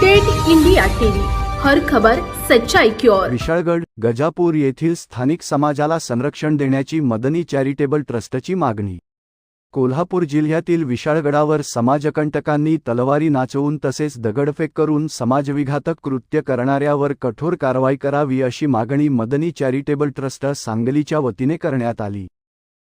Date India TV, हर खबर सच्चाई की ओर। विशाळगड गजापूर येथील स्थानिक समाजाला संरक्षण देण्याची मदनी चॅरिटेबल ट्रस्टची मागणी। कोल्हापूर जिल्ह्यातील विशाळगडावर समाजकंटकांनी तलवारी नाचवून तसेच दगडफेक करून समाजविघातक कृत्य करणाऱ्यावर कठोर कारवाई करावी अशी मागणी मदनी चॅरिटेबल ट्रस्ट सांगलीच्या वतीने करण्यात आली।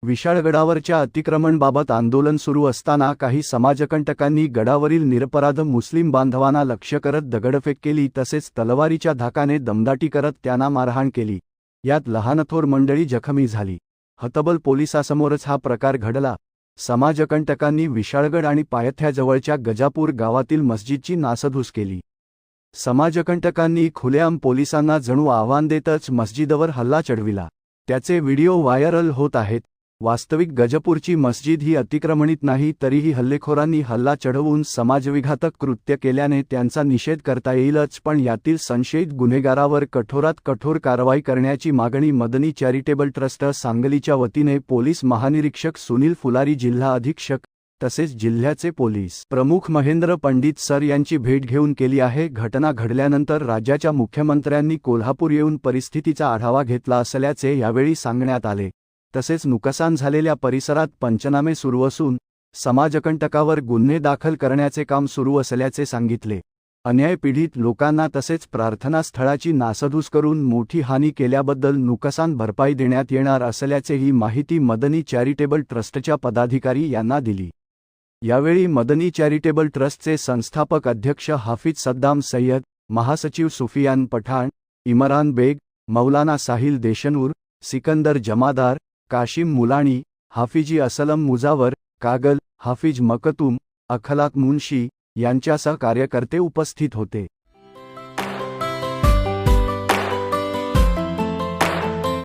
विशाळगडावरच्या अतिक्रमणाबाबत आंदोलन सुरू असताना काही समाजकंटकांनी गडावरील निरपराध मुस्लिम बांधवांना लक्ष्य करत दगडफेक केली तसेच तलवारीच्या धाकाने दमदाटी करत त्यांना मारहाण केली। यात लहानथोर मंडळी जखमी झाली। हतबल पोलिसांसमोरच हा प्रकार घडला। समाजकंटकांनी विशाळगड आणि पायथ्याजवळच्या गजापूर गावातील मस्जिदची नासधूस केली। समाजकंटकांनी खुलेआम पोलिसांना जणू आव्हान देतच मस्जिदवर हल्ला चढविला। त्याचे व्हिडिओ व्हायरल होत आहेत। वास्तविक गजापूरची मस्जिद ही अतिक्रमणित नाही, तरीही हल्लेखोरांनी हल्ला चढवून समाजविघातक कृत्य केल्याने त्यांचा निषेध करता येईलच, पण यातील संशयित गुन्हेगारावर कठोरात कठोर कारवाई करण्याची मागणी मदनी चॅरिटेबल ट्रस्ट सांगलीच्या वतीने पोलीस महानिरीक्षक सुनील फुलारी, जिल्हा अधीक्षक तसेच जिल्ह्याचे पोलीस प्रमुख महेंद्र पंडित सर यांची भेट घेऊन केली आहे। घटना घडल्यानंतर राज्याच्या मुख्यमंत्र्यांनी कोल्हापूर येऊन परिस्थितीचा आढावा घेतला असल्याचे यावेळी सांगण्यात आले। तसेच नुकसान झालेल्या परिसरात पंचनामे सुरू असून समाजकंटकावर गुन्हे दाखल करण्याचे काम सुरू असल्याचे सांगितले। अन्यायपीडित लोकांना तसेच प्रार्थनास्थळाची नासधूस करून मोठी हानी केल्याबद्दल नुकसान भरपाई देण्यात येणार असल्याचेही माहिती मदनी चॅरिटेबल ट्रस्टच्या पदाधिकारी यांना दिली। यावेळी मदनी चॅरिटेबल ट्रस्टचे संस्थापक अध्यक्ष हाफिज सद्दाम सय्यद, महासचिव सुफियान पठाण, इमरान बेग, मौलाना साहिल देशनूर, सिकंदर जमादार, काशिम मुलाणी, हाफिजी असलम मुजावर, कागल, हाफिज मकतूम, अखलाक मुन्शी यांच्यासह कार्यकर्ते उपस्थित होते।